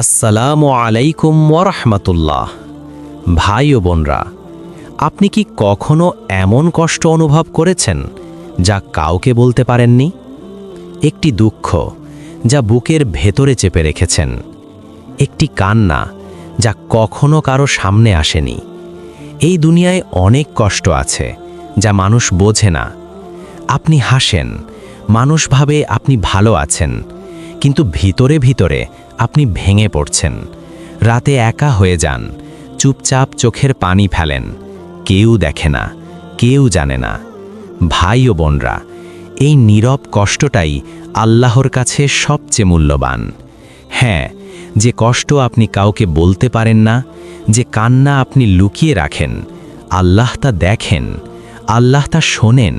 আসসালামু আলাইকুম ওয়ারাহমাতুল্লাহ। ভাই ও বোনরা, আপনি কি কখনো এমন কষ্ট অনুভব করেছেন যা কাউকে বলতে পারেননি? একটি দুঃখ যা বুকের ভেতরে চেপে রেখেছেন, একটি কান্না যা কখনো কারো সামনে আসেনি। এই দুনিয়ায় অনেক কষ্ট আছে যা মানুষ বোঝে না। আপনি হাসেন, মানুষ ভাবে আপনি ভালো আছেন, কিন্তু ভিতরে ভিতরে আপনি ভেঙে পড়ছেন। রাতে একা হয়ে যান, চুপচাপ চোখের পানি ফেলেন, কেউ দেখে না, কেউ জানে না। ভাই ও বোনরা, এই নীরব কষ্টটাই আল্লাহর কাছে সবচেয়ে মূল্যবান। হ্যাঁ, যে কষ্ট আপনি কাউকে বলতে পারেন না, যে কান্না আপনি লুকিয়ে রাখেন, আল্লাহ তা দেখেন, আল্লাহ তা শোনেন।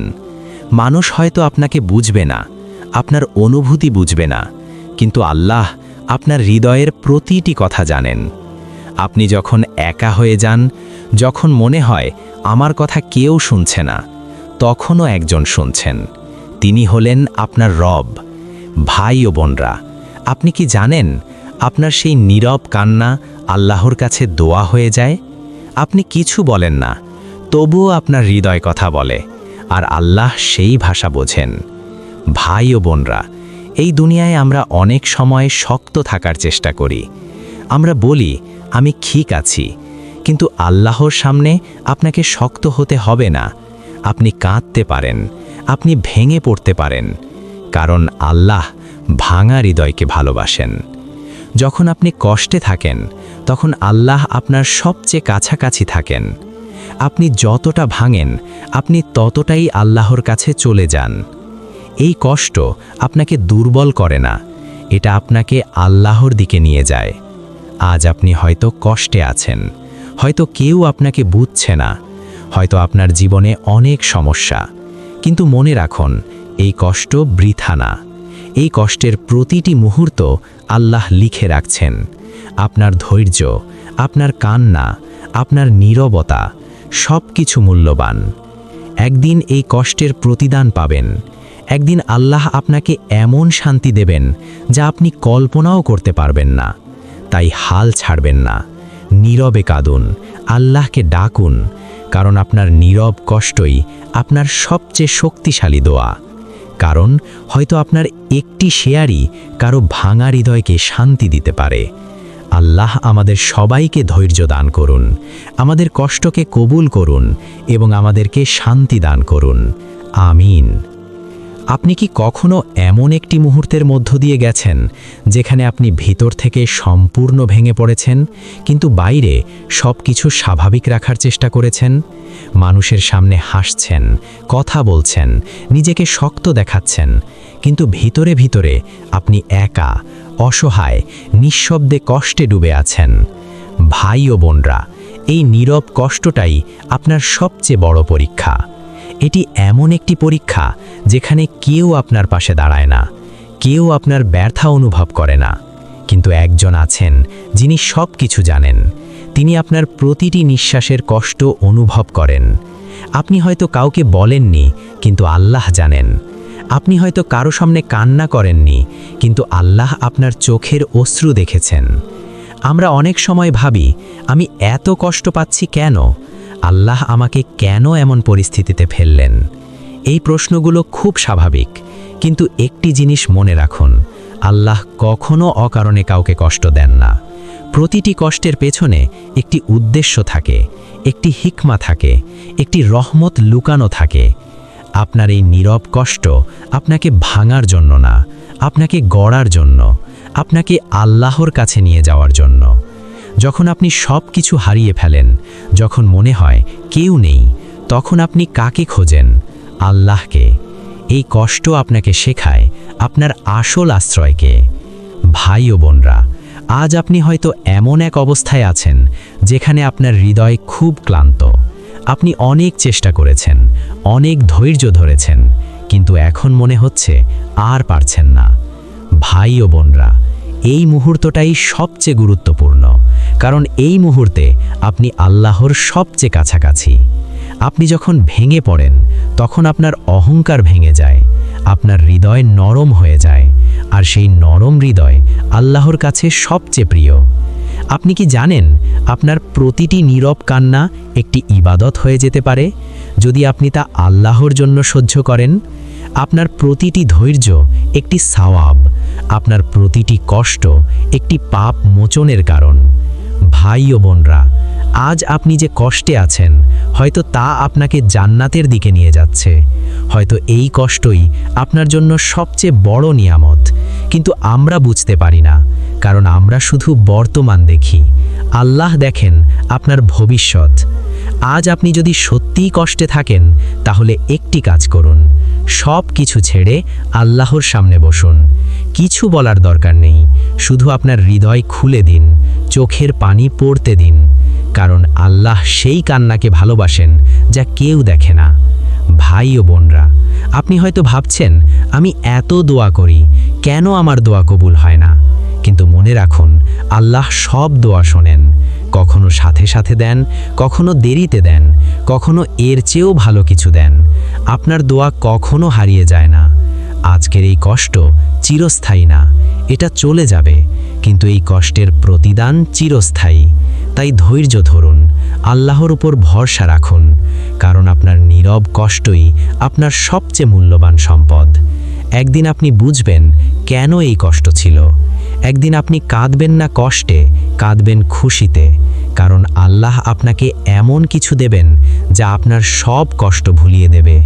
মানুষ হয়তো আপনাকে বুঝবে না, আপনার অনুভূতি বুঝবে না, কিন্তু আল্লাহ আপনার হৃদয়ের প্রতিটি কথা জানেন। আপনি যখন একা হয়ে যান, যখন মনে হয় আমার কথা কেউ শুনছে না, তখনও একজন শুনছেন। তিনি হলেন আপনার রব। ভাই ও বোনরা, আপনি কি জানেন আপনার সেই নীরব কান্না আল্লাহর কাছে দোয়া হয়ে যায়? আপনি কিছু বলেন না, তবুও আপনার হৃদয় কথা বলে, আর আল্লাহ সেই ভাষা বোঝেন। ভাই ও বোনরা, এই দুনিয়ায় আমরা অনেক সময় শক্ত থাকার চেষ্টা করি। আমরা বলি আমি ঠিক আছি, কিন্তু আল্লাহর সামনে আপনাকে শক্ত হতে হবে না। আপনি কাঁদতে পারেন, আপনি ভেঙে পড়তে পারেন, কারণ আল্লাহ ভাঙা হৃদয়কে ভালোবাসেন। যখন আপনি কষ্টে থাকেন, তখন আল্লাহ আপনার সবচেয়ে কাছাকাছি থাকেন। আপনি যতটা ভাঙেন, আপনি ততটাই আল্লাহর কাছে চলে যান। এই কষ্ট আপনাকে দুর্বল করে না, এটা আপনাকে আল্লাহর দিকে নিয়ে যায়। আজ আপনি হয়তো কষ্টে আছেন, হয়তো কেউ আপনাকে বুঝছে না, হয়তো আপনার জীবনে অনেক সমস্যা, কিন্তু মনে রাখুন, এই কষ্ট বৃথা না। এই কষ্টের প্রতিটি মুহূর্ত আল্লাহ লিখে রাখছেন। আপনার ধৈর্য, আপনার কান্না, আপনার নীরবতা, সব কিছু মূল্যবান। একদিন এই কষ্টের প্রতিদান পাবেন। একদিন আল্লাহ আপনাকে এমন শান্তি দেবেন যা আপনি কল্পনাও করতে পারবেন না। তাই হাল ছাড়বেন না, নীরবে কাঁদুন, আল্লাহকে ডাকুন, কারণ আপনার নীরব কষ্টই আপনার সবচেয়ে শক্তিশালী দোয়া। কারণ হয়তো আপনার একটি শেয়ারই কারো ভাঙা হৃদয়কে শান্তি দিতে পারে। আল্লাহ আমাদের সবাইকে ধৈর্য দান করুন, আমাদের কষ্টকে কবুল করুন এবং আমাদেরকে শান্তি দান করুন। আমিন। আপনি কি কখনো এমন একটি মুহূর্তের মধ্য দিয়ে গেছেন যেখানে আপনি ভিতর থেকে সম্পূর্ণ ভেঙে পড়েছেন, কিন্তু বাইরে সব কিছু স্বাভাবিক রাখার চেষ্টা করেছেন? মানুষের সামনে হাসছেন, কথা বলছেন, নিজেকে শক্ত দেখাচ্ছেন, কিন্তু ভিতরে ভিতরে আপনি একা, অসহায়, নিঃশব্দে কষ্টে ডুবে আছেন। ভাই ও বোনরা, এই নীরব কষ্টটাই আপনার সবচেয়ে বড় পরীক্ষা। এটি এমন একটি পরীক্ষা যেখানে কেউ আপনার পাশে দাঁড়ায় না, কেউ আপনার ব্যর্থা অনুভব করে না, কিন্তু একজন আছেন যিনি সব কিছু জানেন। তিনি আপনার প্রতিটি নিঃশ্বাসের কষ্ট অনুভব করেন। আপনি হয়তো কাউকে বলেননি, কিন্তু আল্লাহ জানেন। আপনি হয়তো কারো সামনে কান্না করেননি, কিন্তু আল্লাহ আপনার চোখের অশ্রু দেখেছেন। আমরা অনেক সময় ভাবি, আমি এত কষ্ট পাচ্ছি কেন? আল্লাহ আমাকে কেন এমন পরিস্থিতিতে ফেললেন? এই প্রশ্নগুলো খুব স্বাভাবিক, কিন্তু একটি জিনিস মনে রাখুন, আল্লাহ কখনো অকারণে কাউকে কষ্ট দেন না। প্রতিটি কষ্টের পেছনে একটি উদ্দেশ্য থাকে, একটি হিকমা থাকে, একটি রহমত লুকানো থাকে। আপনার এই নীরব কষ্ট আপনাকে ভাঙার জন্য না, আপনাকে গড়ার জন্য, আপনাকে আল্লাহর কাছে নিয়ে যাওয়ার জন্য। যখন আপনি সব কিছু হারিয়ে ফেলেন, যখন মনে হয় কেউ নেই, তখন আপনি কাকে খোঁজেন? আল্লাহকে। এই কষ্ট আপনাকে শেখায় আপনার আসল আশ্রয়কে। ভাই ও বোনরা, আজ আপনি হয়তো এমন এক অবস্থায় আছেন যেখানে আপনার হৃদয় খুব ক্লান্ত। আপনি অনেক চেষ্টা করেছেন, অনেক ধৈর্য ধরেছেন, কিন্তু এখন মনে হচ্ছে আর পারছেন না। ভাই ও বোনরা, এই মুহূর্তটাই সবচেয়ে গুরুত্বপূর্ণ, কারণ এই মুহূর্তে আপনি আল্লাহর সবচেয়ে কাছাকাছি। আপনি যখন ভেঙে পড়েন তখন আপনার অহংকার ভেঙে যায়, আপনার হৃদয় নরম হয়ে যায়, আর সেই নরম হৃদয় আল্লাহর কাছে সবচেয়ে প্রিয়। আপনি কি জানেন আপনার প্রতিটি নীরব কান্না একটি ইবাদত হয়ে যেতে পারে যদি আপনি তা আল্লাহর জন্য সহ্য করেন? আপনার প্রতিটি ধৈর্য একটি সওয়াব, আপনার প্রতিটি কষ্ট একটি পাপ মোচনের কারণ। ভাই ও বোনরা, আজ আপনি যে কষ্টে আছেন হয়তো তা আপনাকে জান্নাতের দিকে নিয়ে যাচ্ছে। হয়তো এই কষ্টই আপনার জন্য সবচেয়ে বড় নিয়ামত, কিন্তু আমরা বুঝতে পারি না, কারণ আমরা শুধু বর্তমান দেখি। আল্লাহ দেখেন আপনার ভবিষ্যৎ। আজ আপনি যদি সত্যিই কষ্টে থাকেন তাহলে একটি কাজ করুন, সব কিছু ছেড়ে আল্লাহর সামনে বসুন। কিছু বলার দরকার নেই, শুধু আপনার হৃদয় খুলে দিন, চোখের পানি পড়তে দিন, কারণ আল্লাহ সেই কান্নাকে ভালোবাসেন যা কেউ দেখে না। ভাই ও বোনরা, আপনি হয়তো ভাবছেন আমি এত দোয়া করি, কেন আমার দোয়া কবুল হয় না? কিন্তু মনে রাখুন, আল্লাহ সব দোয়া শোনেন। কখনো সাথে সাথে দেন, কখনো দেরিতে দেন, কখনো এর চেয়েও ভালো কিছু দেন। আপনার দোয়া কখনো হারিয়ে যায় না। আজকের এই কষ্ট চিরস্থায়ী না, এটা চলে যাবে, কিন্তু এই কষ্টের প্রতিদান চিরস্থায়ী। তাই ধৈর্য ধরুন, আল্লাহর উপর ভরসা রাখুন, কারণ আপনার নীরব কষ্টই আপনার সবচেয়ে মূল্যবান সম্পদ। একদিন আপনি বুঝবেন কেন এই কষ্ট ছিল। একদিন আপনি কাঁদবেন না কষ্টে, কাঁদবেন খুশিতে, কারণ আল্লাহ আপনাকে এমন কিছু দেবেন যা আপনার সব কষ্ট ভুলিয়ে দেবে।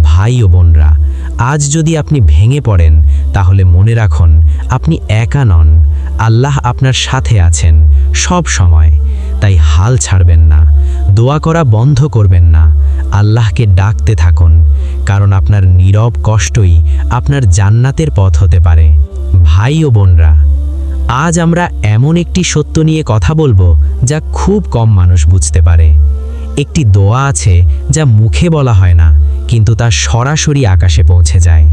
ভাই ও বোনরা, আজ যদি আপনি ভেঙে পড়েন তাহলে মনে রাখুন আপনি একা নন, আল্লাহ আপনার সাথে আছেন সব সময়। তাই হাল ছাড়বেন না, দোয়া করা বন্ধ করবেন না, আল্লাহকে ডাকতে থাকুন, কারণ আপনার নীরব কষ্টই আপনার জান্নাতের পথ হতে পারে। ভাই ও বোনরা, আজ আমরা এমন একটি সত্য নিয়ে কথা বলবো যা খুব কম মানুষ বুঝতে পারে। একটি দোয়া আছে যা মুখে বলা হয় না, কিন্তু তা সরাসরি আকাশে পৌঁছে যায়।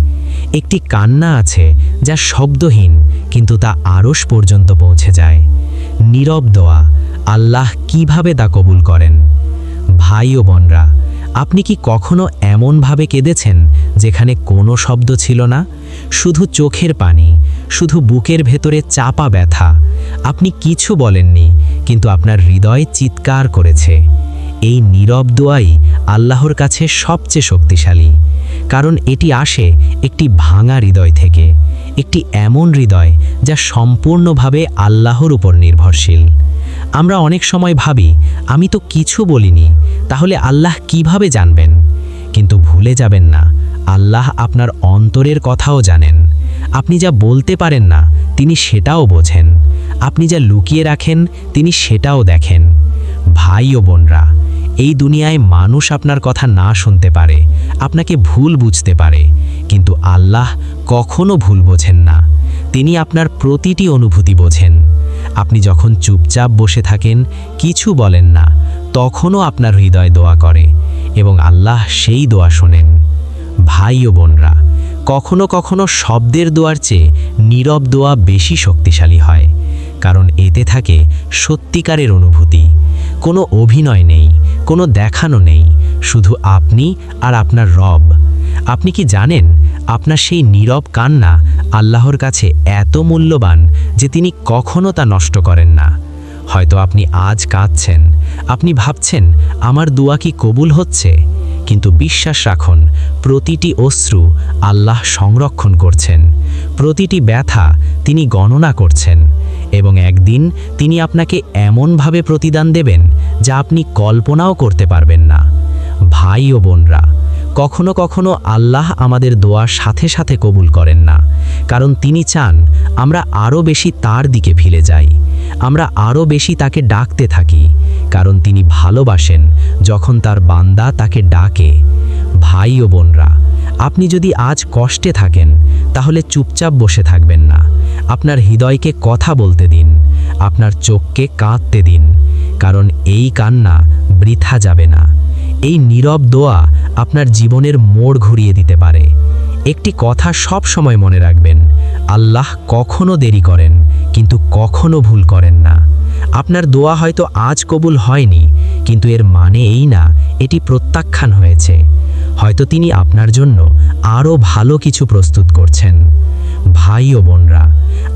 একটি কান্না আছে যা শব্দহীন, কিন্তু তা আরশ পর্যন্ত পৌঁছে যায়। নীরব দোয়া, আল্লাহ কিভাবে তা কবুল করেন? ভাই ও বোনরা, আপনি কি কখনো এমনভাবে কেঁদেছেন যেখানে কোনো শব্দ ছিল না? শুধু চোখের পানি, শুধু বুকের ভেতরে চাপা ব্যথা। আপনি কিছু বলেননি, কিন্তু আপনার হৃদয় চিৎকার করেছে। এই নীরব দোয়াই আল্লাহর কাছে সবচেয়ে শক্তিশালী, কারণ এটি আসে একটি ভাঙা হৃদয় থেকে, একটি এমন হৃদয় যা সম্পূর্ণভাবে আল্লাহর উপর নির্ভরশীল। আমরা অনেক সময় ভাবি, আমি তো কিছু বলিনি, তাহলে আল্লাহ কিভাবে জানবেন? কিন্তু ভুলে যাবেন না, আল্লাহ আপনার অন্তরের কথাও জানেন। আপনি যা বলতে পারেন না তিনি সেটাও বোঝেন, আপনি যা লুকিয়ে রাখেন তিনি সেটাও দেখেন। ভাই ও বোনরা, এই দুনিয়ায় মানুষ আপনার কথা না শুনতে পারে, আপনাকে ভুল বুঝতে পারে, কিন্তু আল্লাহ কখনো ভুল বোঝেন না। তিনি আপনার প্রতিটি অনুভূতি বোঝেন। আপনি যখন চুপচাপ বসে থাকেন, কিছু বলেন না, তখনও আপনার হৃদয় দোয়া করে এবং আল্লাহ সেই দোয়া শোনেন। ভাই ও বোনরা, কখনো কখনো শব্দের দোয়ার চেয়ে নীরব দোয়া বেশি শক্তিশালী হয়, কারণ এতে থাকে সত্যিকারের অনুভূতি। কোনো অভিনয় নেই, কোনো দেখানো নেই, শুধু আপনি আর আপনার রব। আপনি কি জানেন আপনার সেই নীরব কান্না আল্লাহর কাছে এত মূল্যবান যে তিনি কখনো তা নষ্ট করেন না? হয়তো আপনি আজ কাঁদছেন, আপনি ভাবছেন আমার দোয়া কি কবুল হচ্ছে, কিন্তু বিশ্বাস রাখুন, প্রতিটি অশ্রু আল্লাহ সংরক্ষণ করছেন, প্রতিটি ব্যথা তিনি গণনা করছেন, এবং একদিন তিনি আপনাকে এমনভাবে প্রতিদান দেবেন যা আপনি কল্পনাও করতে পারবেন না। ভাই ও বোনরা, কখনো কখনো আল্লাহ আমাদের দোয়া সাথে সাথে কবুল করেন না, কারণ তিনি চান আমরা আরও বেশি তার দিকে ফিরে যাই, আমরা আরও বেশি তাকে ডাকতে থাকি, কারণ তিনি ভালোবাসেন যখন তার বান্দা তাকে ডাকে। ভাই ও বোনরা, আপনি যদি আজ কষ্টে থাকেন তাহলে চুপচাপ বসে থাকবেন না, আপনার হৃদয়কে কথা বলতে দিন, আপনার চোখকে কাঁদতে দিন, কারণ এই কান্না বৃথা যাবে না। এই নীরব দোয়া আপনার জীবনের মোড় ঘুরিয়ে দিতে পারে। একটি কথা সব সময় মনে রাখবেন, আল্লাহ কখনো দেরি করেন কিন্তু কখনো ভুল করেন না। আপনার দোয়া হয়তো আজ কবুল হয়নি, কিন্তু এর মানে এই না এটি প্রত্যাখ্যান হয়েছে। হয়তো তিনি আপনার জন্য আরও ভালো কিছু প্রস্তুত করছেন। ভাই ও বোনরা,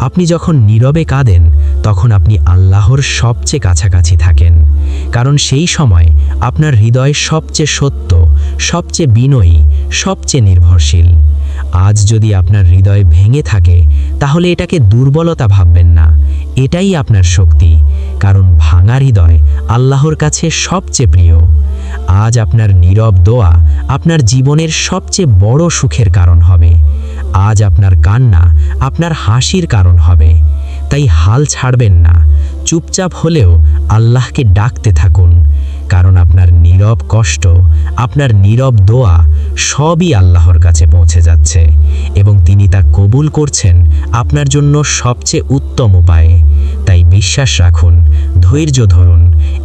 আপনি যখন নীরবে কাঁদেন তখন আপনি আল্লাহর সবচেয়ে কাছাকাছি থাকেন, কারণ সেই সময় আপনার হৃদয় সবচেয়ে সত্য, সবচেয়ে বিনয়ী, সবচেয়ে নির্ভরশীল। আজ যদি আপনার হৃদয় ভেঙে থাকে তাহলে এটাকে দুর্বলতা ভাববেন না, এটাই আপনার শক্তি, কারণ ভাঙা হৃদয় আল্লাহর কাছে সবচেয়ে প্রিয়। আজ আপনার নীরব দোয়া আপনার জীবনের সবচেয়ে বড় সুখের কারণ হবে। আজ আপনার কান্না আপনার হাসির কারণ হবে। তাই হাল ছাড়বেন না, চুপচাপ হলেও আল্লাহকে ডাকতে থাকুন, কারণ আপনার নীরব কষ্ট, আপনার নীরব দোয়া সবই আল্লাহর কাছে পৌঁছে যাচ্ছে এবং তিনি তা কবুল করছেন আপনার জন্য সবচেয়ে উত্তম উপায়ে। তাই বিশ্বাস রাখুন, ধৈর্য ধরুন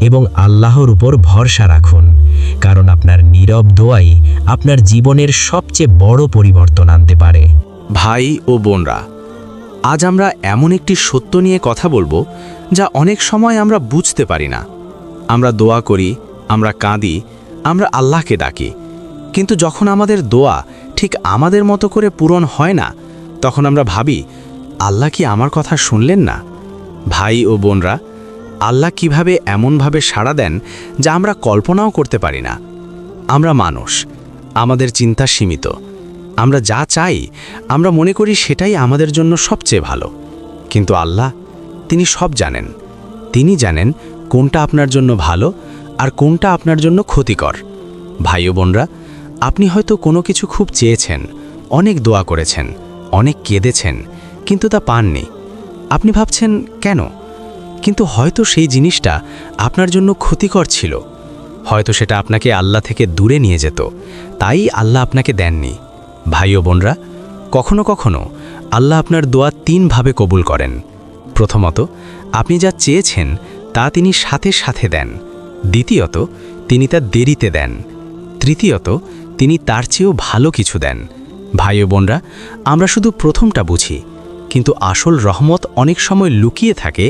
এবং আল্লাহর উপর ভরসা রাখুন, কারণ আপনার নীরব দোয়াই আপনার জীবনের সবচেয়ে বড় পরিবর্তন আনতে পারে। ভাই ও বোনরা, আজ আমরা এমন একটি সত্য নিয়ে কথা বলবো যা অনেক সময় আমরা বুঝতে পারি না। আমরা দোয়া করি, আমরা কাঁদি, আমরা আল্লাহকে ডাকি, কিন্তু যখন আমাদের দোয়া ঠিক আমাদের মতো করে পূরণ হয় না, তখন আমরা ভাবি, আল্লাহ কি আমার কথা শুনলেন না? ভাই ও বোনরা, আল্লাহ কিভাবে এমনভাবে সাড়া দেন যা আমরা কল্পনাও করতে পারি না। আমরা মানুষ, আমাদের চিন্তা সীমিত। আমরা যা চাই আমরা মনে করি সেটাই আমাদের জন্য সবচেয়ে ভালো, কিন্তু আল্লাহ, তিনি সব জানেন। তিনি জানেন কোনটা আপনার জন্য ভালো আর কোনটা আপনার জন্য ক্ষতিকর। ভাই ও বোনরা, আপনি হয়তো কোনো কিছু খুব চেয়েছেন, অনেক দোয়া করেছেন, অনেক কেঁদেছেন, কিন্তু তা পাননি। আপনি ভাবছেন কেন? কিন্তু হয়তো সেই জিনিসটা আপনার জন্য ক্ষতিকর ছিল, হয়তো সেটা আপনাকে আল্লাহ থেকে দূরে নিয়ে যেত, তাই আল্লাহ আপনাকে দেননি। ভাই ও বোনরা, কখনো কখনো আল্লাহ আপনার দোয়া তিনভাবে কবুল করেন। প্রথমত, আপনি যা চেয়েছেন তা তিনি সাথে সাথে দেন। দ্বিতীয়ত, তিনি তা দেরিতে দেন। তৃতীয়ত, তিনি তার চেয়েও ভালো কিছু দেন। ভাই ও বোনরা, আমরা শুধু প্রথমটা বুঝি, কিন্তু আসল রহমত অনেক সময় লুকিয়ে থাকে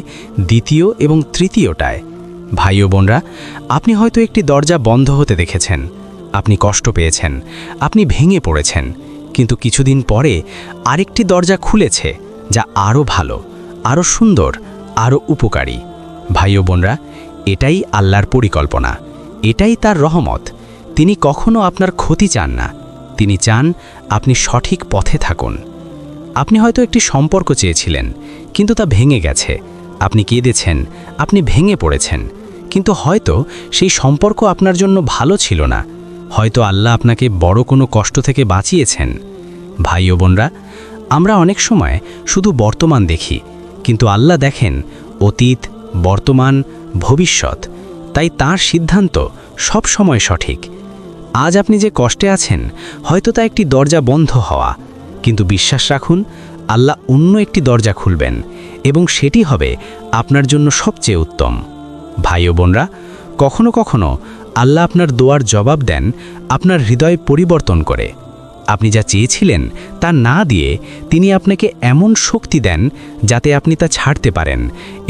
দ্বিতীয় এবং তৃতীয়টায়। ভাই ও বোনরা, আপনি হয়তো একটি দরজা বন্ধ হতে দেখেছেন, আপনি কষ্ট পেয়েছেন, আপনি ভেঙে পড়েছেন, কিন্তু কিছুদিন পরে আরেকটি দরজা খুলেছে যা আরও ভালো, আরও সুন্দর, আরও উপকারী। ভাই ও বোনরা, এটাই আল্লাহর পরিকল্পনা, এটাই তার রহমত। তিনি কখনো আপনার ক্ষতি চান না, তিনি চান আপনি সঠিক পথে থাকুন। আপনি হয়তো একটি সম্পর্ক চেয়েছিলেন, কিন্তু তা ভেঙে গেছে। আপনি কেঁদেছেন, আপনি ভেঙে পড়েছেন, কিন্তু হয়তো সেই সম্পর্ক আপনার জন্য ভালো ছিল না। হয়তো আল্লাহ আপনাকে বড় কোনো কষ্ট থেকে বাঁচিয়েছেন। ভাই ও বোনরা, আমরা অনেক সময় শুধু বর্তমান দেখি, কিন্তু আল্লাহ দেখেন অতীত, বর্তমান, ভবিষ্যৎ। তাই তার সিদ্ধান্ত সব সময় সঠিক। আজ আপনি যে কষ্টে আছেন, হয়তো তা একটি দরজা বন্ধ হওয়া, কিন্তু বিশ্বাস রাখুন, আল্লাহ অন্য একটি দরজা খুলবেন এবং সেটি হবে আপনার জন্য সবচেয়ে উত্তম। ভাই ও বোনরা, কখনো কখনো আল্লাহ আপনার দোয়ার জবাব দেন আপনার হৃদয় পরিবর্তন করে। আপনি যা চেয়েছিলেন তা না দিয়ে তিনি আপনাকে এমন শক্তি দেন যাতে আপনি তা ছাড়তে পারেন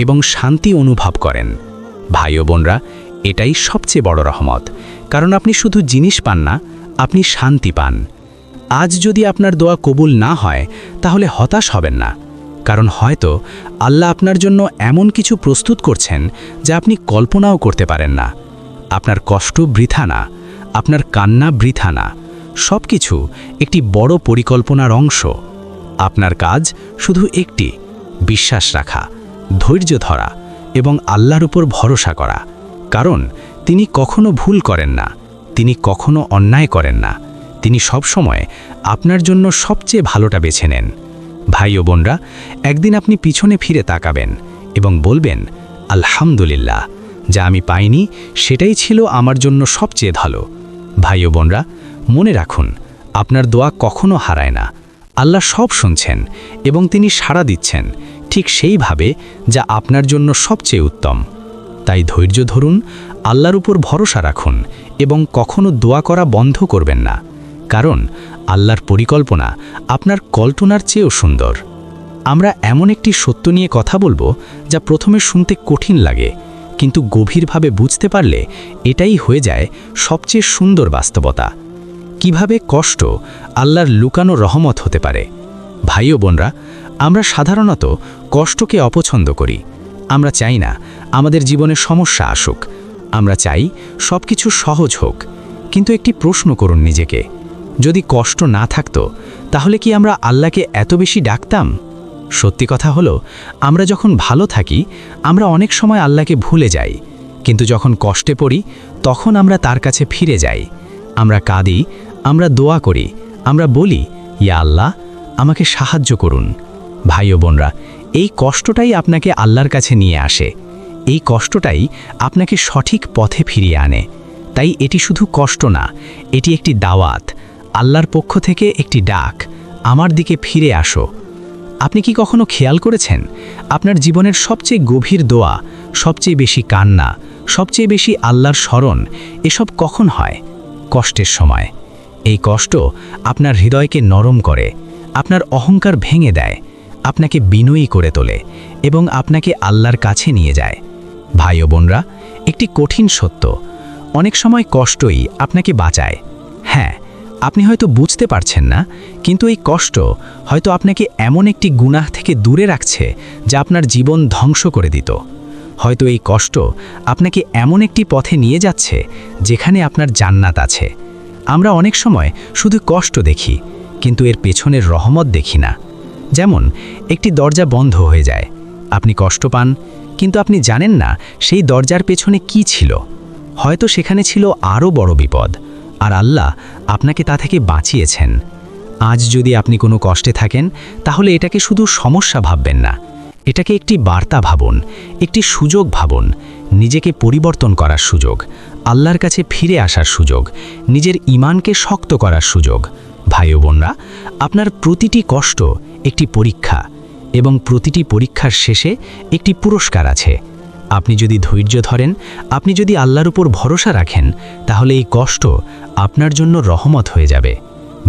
এবং শান্তি অনুভব করেন। ভাই ও বোনরা, এটাই সবচেয়ে বড় রহমত, কারণ আপনি শুধু জিনিস পান না, আপনি শান্তি পান। আজ যদি আপনার দোয়া কবুল না হয় তাহলে হতাশ হবেন না, কারণ হয়তো আল্লাহ আপনার জন্য এমন কিছু প্রস্তুত করছেন যা আপনি কল্পনাও করতে পারেন না। আপনার কষ্ট বৃথা না, আপনার কান্না বৃথা না, সব কিছু একটি বড় পরিকল্পনার অংশ। আপনার কাজ শুধু একটি, বিশ্বাস রাখা, ধৈর্য ধরা এবং আল্লাহর উপর ভরসা করা, কারণ তিনি কখনো ভুল করেন না, তিনি কখনো অন্যায় করেন না, তিনি সবসময় আপনার জন্য সবচেয়ে ভালোটা বেছে নেন। ভাই ও বোনরা, একদিন আপনি পিছনে ফিরে তাকাবেন এবং বলবেন, আলহামদুলিল্লাহ, যা আমি পাইনি সেটাই ছিল আমার জন্য সবচেয়ে ভালো। ভাই ও বোনরা, মনে রাখুন, আপনার দোয়া কখনো হারায় না। আল্লাহ সব শুনছেন এবং তিনি সাড়া দিচ্ছেন ঠিক সেইভাবে যা আপনার জন্য সবচেয়ে উত্তম। তাই ধৈর্য ধরুন, আল্লাহর উপর ভরসা রাখুন এবং কখনো দোয়া করা বন্ধ করবেন না, কারণ আল্লাহর পরিকল্পনা আপনার কল্পনার চেয়েও সুন্দর। আমরা এমন একটি সত্য নিয়ে কথা বলবো যা প্রথমে শুনতে কঠিন লাগে, কিন্তু গভীরভাবে বুঝতে পারলে এটাই হয়ে যায় সবচেয়ে সুন্দর বাস্তবতা। কিভাবে কষ্ট আল্লাহর লুকানো রহমত হতে পারে। ভাই ও বোনরা, আমরা সাধারণত কষ্টকে অপছন্দ করি। আমরা চাই না আমাদের জীবনে সমস্যা আসুক, আমরা চাই সব কিছু সহজ হোক। কিন্তু একটি প্রশ্ন করুন নিজেকে, যদি কষ্ট না থাকতো তাহলে কি আমরা আল্লাহকে এত বেশি ডাকতাম? সত্যি কথা হলো, আমরা যখন ভালো থাকি আমরা অনেক সময় আল্লাহকে ভুলে যাই, কিন্তু যখন কষ্টে পড়ি তখন আমরা তার কাছে ফিরে যাই। আমরা কাঁদি, আমরা দোয়া করি, আমরা বলি, ইয়া আল্লাহ, আমাকে সাহায্য করুন। ভাই ও বোনরা, এই কষ্টটাই আপনাকে আল্লাহর কাছে নিয়ে আসে। এই কষ্টটাই আপনাকে সঠিক পথে ফিরিয়ে আনে। তাই এটি শুধু কষ্ট না, এটি একটি দাওয়াত, আল্লাহর পক্ষ থেকে একটি ডাক, আমার দিকে ফিরে আসো। আপনি কি কখনো খেয়াল করেছেন আপনার জীবনের সবচেয়ে গভীর দোয়া, সবচেয়ে বেশি কান্না, সবচেয়ে বেশি আল্লাহর স্মরণ এসব কখন হয়? কষ্টের সময়। এই কষ্ট আপনার হৃদয়কে নরম করে, আপনার অহংকার ভেঙে দেয়, আপনাকে বিনয়ী করে তোলে এবং আপনাকে আল্লাহর কাছে নিয়ে যায়। ভাই ও বোনরা, একটি কঠিন সত্য, অনেক সময় কষ্টই আপনাকে বাঁচায়। হ্যাঁ, আপনি হয়তো বুঝতে পারছেন না, কিন্তু এই কষ্ট হয়তো আপনাকে এমন একটি গুনাহ থেকে দূরে রাখছে যা আপনার জীবন ধ্বংস করে দিত। হয়তো এই কষ্ট আপনাকে এমন একটি পথে নিয়ে যাচ্ছে যেখানে আপনার জান্নাত আছে। আমরা অনেক সময় শুধু কষ্ট দেখি, কিন্তু এর পেছনের রহমত দেখি না। যেমন একটি দরজা বন্ধ হয়ে যায়, আপনি কষ্ট পান, কিন্তু আপনি জানেন না সেই দরজার পেছনে কি ছিল। হয়তো সেখানে ছিল আরও বড় বিপদ, আর আল্লাহ আপনাকে তা থেকে বাঁচিয়েছেন। আজ যদি আপনি কোনো কষ্টে থাকেন, তাহলে এটাকে শুধু সমস্যা ভাববেন না, এটাকে একটি বার্তা ভাবুন, একটি সুযোগ ভাবুন, নিজেকে পরিবর্তন করার সুযোগ, আল্লাহর কাছে ফিরে আসার সুযোগ, নিজের ঈমানকে শক্ত করার সুযোগ। ভাই ও বোনরা, আপনার প্রতিটি কষ্ট একটি পরীক্ষা, এবং প্রতিটি পরীক্ষার শেষে একটি পুরস্কার আছে। আপনি যদি ধৈর্য ধরেন, আপনি যদি আল্লাহর উপর ভরসা রাখেন, তাহলে এই কষ্ট আপনার জন্য রহমত হয়ে যাবে।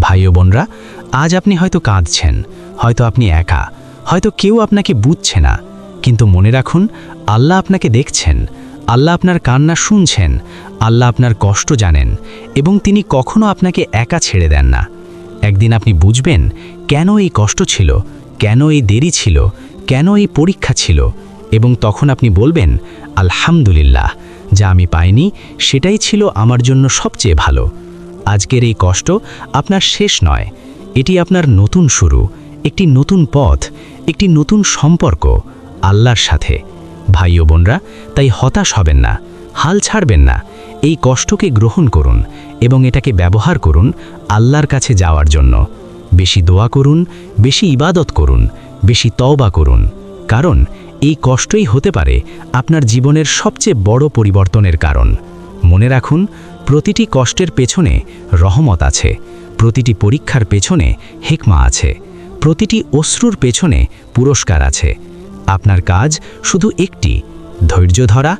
ভাই ও বোনরা, আজ আপনি হয়তো কাঁদছেন, হয়তো আপনি একা, হয়তো কেউ আপনাকে বুঝছে না, কিন্তু মনে রাখুন, আল্লাহ আপনাকে দেখছেন, আল্লাহ আপনার কান্না শুনছেন, আল্লাহ আপনার কষ্ট জানেন, এবং তিনি কখনো আপনাকে একা ছেড়ে দেন না। একদিন আপনি বুঝবেন কেন এই কষ্ট ছিল, কেন এই দেরি ছিল, কেন এই পরীক্ষা ছিল, এবং তখন আপনি বলবেন, আলহামদুলিল্লাহ, যা আমি পাইনি সেটাই ছিল আমার জন্য সবচেয়ে ভালো। আজকের এই কষ্ট আপনার শেষ নয়, এটি আপনার নতুন শুরু, একটি নতুন পথ, একটি নতুন সম্পর্ক আল্লাহর সাথে। ভাই ও বোনরা, তাই হতাশ হবেন না, হাল ছাড়বেন না। এই কষ্টকে গ্রহণ করুন এবং এটাকে ব্যবহার করুন আল্লাহর কাছে যাওয়ার জন্য। বেশি দোয়া করুন, বেশি ইবাদত করুন, বেশি তওবা করুন, কারণ এই কষ্টই হতে পারে আপনার জীবনের সবচেয়ে বড় পরিবর্তনের কারণ। মনে রাখুন, প্রতিটি কষ্টের পেছনে রহমত আছে, প্রতিটি পরীক্ষার পেছনে হিকমা আছে, প্রতিটি অশ্রুর পেছনে পুরস্কার আছে। আপনার কাজ শুধু একটি, ধৈর্য ধরা,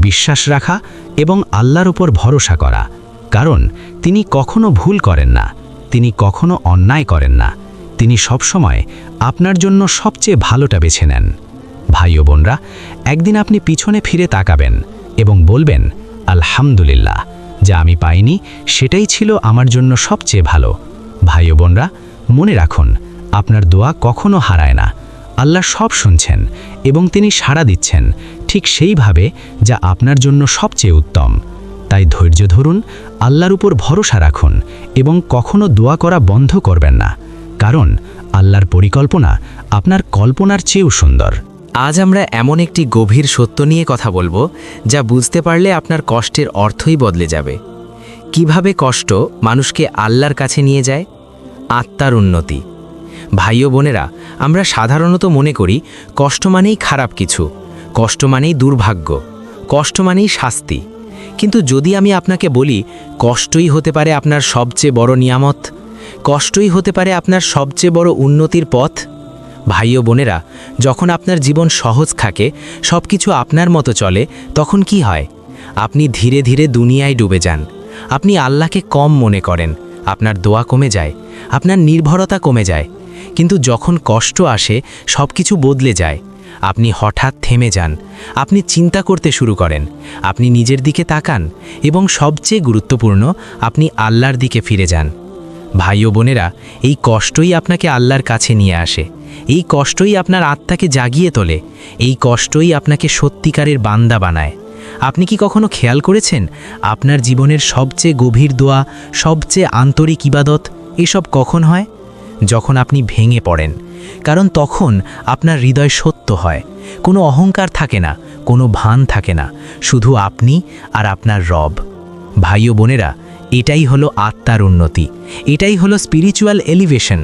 বিশ্বাস রাখা এবং আল্লাহর উপর ভরসা করা, কারণ তিনি কখনো ভুল করেন না, তিনি কখনো অন্যায় করেন না, তিনি সবসময় আপনার জন্য সবচেয়ে ভালোটা বেছে নেন। ভাই ও বোনরা, একদিন আপনি পিছনে ফিরে তাকাবেন এবং বলবেন, আলহামদুলিল্লাহ, যা আমি পাইনি সেটাই ছিল আমার জন্য সবচেয়ে ভালো। ভাই ও বোনরা, মনে রাখুন, আপনার দোয়া কখনো হারায় না। আল্লাহ সব শুনছেন এবং তিনি সাড়া দিচ্ছেন ঠিক সেইভাবে যা আপনার জন্য সবচেয়ে উত্তম। তাই ধৈর্য ধরুন, আল্লাহর উপর ভরসা রাখুন এবং কখনো দোয়া করা বন্ধ করবেন না, কারণ আল্লাহর পরিকল্পনা আপনার কল্পনার চেয়েও সুন্দর। আজ আমরা এমন একটি গভীর সত্য নিয়ে কথা বলবো যা বুঝতে পারলে আপনার কষ্টের অর্থই বদলে যাবে। কিভাবে কষ্ট মানুষকে আল্লাহর কাছে নিয়ে যায়? আত্মার উন্নতি। ভাই ও বোনেরা, আমরা সাধারণত মনে করি কষ্ট মানেই খারাপ কিছু, কষ্ট মানেই দুর্ভাগ্য, কষ্ট মানেই শাস্তি। কিন্তু যদি আমি আপনাকে বলি, কষ্টই হতে পারে আপনার সবচেয়ে বড় নিয়ামত, কষ্টই হতে পারে আপনার সবচেয়ে বড় উন্নতির পথ। ভাই ও বোনেরা, যখন আপনার জীবন সহজ থাকে, সব কিছু আপনার মতো চলে, তখন কি হয়? আপনি ধীরে ধীরে দুনিয়ায় ডুবে যান। আপনি আল্লাহকে কম মনে করেন, আপনার দোয়া কমে যায়, আপনার নির্ভরতা কমে যায়। কিন্তু যখন কষ্ট আসে সব কিছু বদলে যায়। আপনি হঠাৎ থেমে যান, আপনি চিন্তা করতে শুরু করেন, আপনি নিজের দিকে তাকান এবং সবচেয়ে গুরুত্বপূর্ণ, আপনি আল্লাহর দিকে ফিরে যান। ভাই ও বোনেরা, এই কষ্টই আপনাকে আল্লাহর কাছে নিয়ে আসে। এই কষ্টই আপনার আত্মাকে জাগিয়ে তোলে। এই কষ্টই আপনাকে সত্যিকারের বান্দা বানায়। আপনি কি কখনো খেয়াল করেছেন আপনার জীবনের সবচেয়ে গভীর দোয়া, সবচেয়ে আন্তরিক ইবাদত এসব কখন হয়? যখন আপনি ভেঙে পড়েন। কারণ তখন আপনার হৃদয় সত্য হয়, কোনো অহংকার থাকে না, কোনো ভান থাকে না, শুধু আপনি আর আপনার রব। ভাই ও বোনেরা, এটাই হলো আত্মার উন্নতি, এটাই হলো স্পিরিচুয়াল এলিভেশন।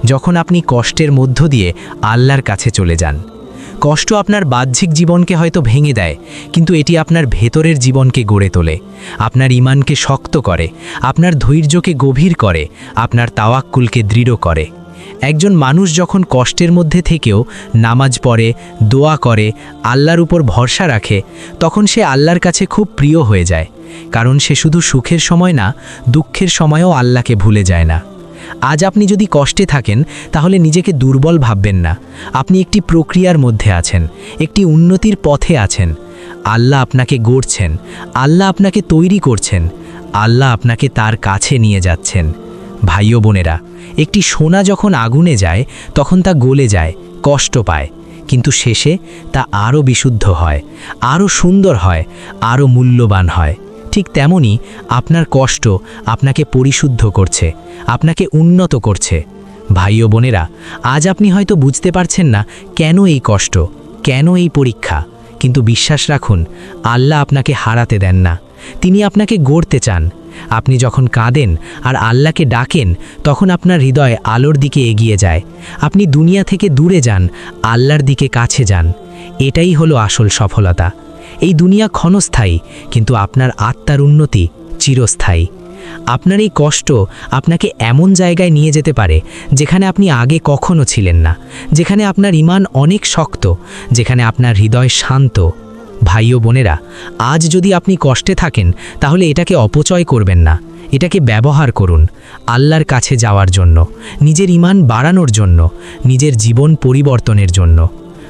যখন আপনি কষ্টের মধ্য দিয়ে আল্লাহর কাছে চলে যান। কষ্ট আপনার বাহ্যিক জীবনকে হয়তো ভেঙে দেয়, কিন্তু এটি আপনার ভেতরের জীবনকে গড়ে তোলে, আপনার ঈমানকে শক্ত করে, আপনার ধৈর্যকে গভীর করে, আপনার তাওয়াক্কুলকে দৃঢ় করে। একজন মানুষ যখন কষ্টের মধ্যে থেকেও নামাজ পড়ে, দোয়া করে, আল্লাহর উপর ভরসা রাখে, তখন সে আল্লাহর কাছে খুব প্রিয় হয়ে যায়। কারণ সে শুধু সুখের সময় না, দুঃখের সময়ও আল্লাহকে ভুলে যায় না। আজ আপনি যদি কষ্টে থাকেন, তাহলে নিজেকে দুর্বল ভাববেন না। আপনি একটি প্রক্রিয়ার মধ্যে আছেন, একটি উন্নতির পথে আছেন। আল্লাহ আপনাকে গড়ছেন, আল্লাহ আপনাকে তৈরি করছেন, আল্লাহ আপনাকে তার কাছে নিয়ে যাচ্ছেন। ভাই ও বোনেরা, একটি সোনা যখন আগুনে যায় তখন তা গলে যায়, কষ্ট পায়, কিন্তু শেষে তা আরও বিশুদ্ধ হয়, আরও সুন্দর হয়, আরও মূল্যবান হয়। ঠিক তেমনি আপনার কষ্ট আপনাকে পরিশুদ্ধ করছে, আপনাকে উন্নত করছে। ভাই ও বোনেরা, আজ আপনি হয়তো বুঝতে পারছেন না কেন এই কষ্ট, কেন এই পরীক্ষা, কিন্তু বিশ্বাস রাখুন, আল্লাহ আপনাকে হারাতে দেন না, তিনি আপনাকে গড়তে চান। আপনি যখন কাঁদেন আর আল্লাহকে ডাকেন, তখন আপনার হৃদয় আলোর দিকে এগিয়ে যায়। আপনি দুনিয়া থেকে দূরে যান, আল্লাহর দিকে কাছে যান। এটাই হলো আসল সফলতা। এই দুনিয়া ক্ষণস্থায়ী, কিন্তু আপনার আত্মার উন্নতি চিরস্থায়ী। আপনার এই কষ্ট আপনাকে এমন জায়গায় নিয়ে যেতে পারে যেখানে আপনি আগে কখনো ছিলেন না, যেখানে আপনার ঈমান অনেক শক্ত, যেখানে আপনার হৃদয় শান্ত। ভাই ও বোনেরা, আজ যদি আপনি কষ্টে থাকেন, তাহলে এটাকে অপচয় করবেন না, এটাকে ব্যবহার করুন আল্লাহর কাছে যাওয়ার জন্য, নিজের ঈমান বাড়ানোর জন্য, নিজের জীবন পরিবর্তনের জন্য।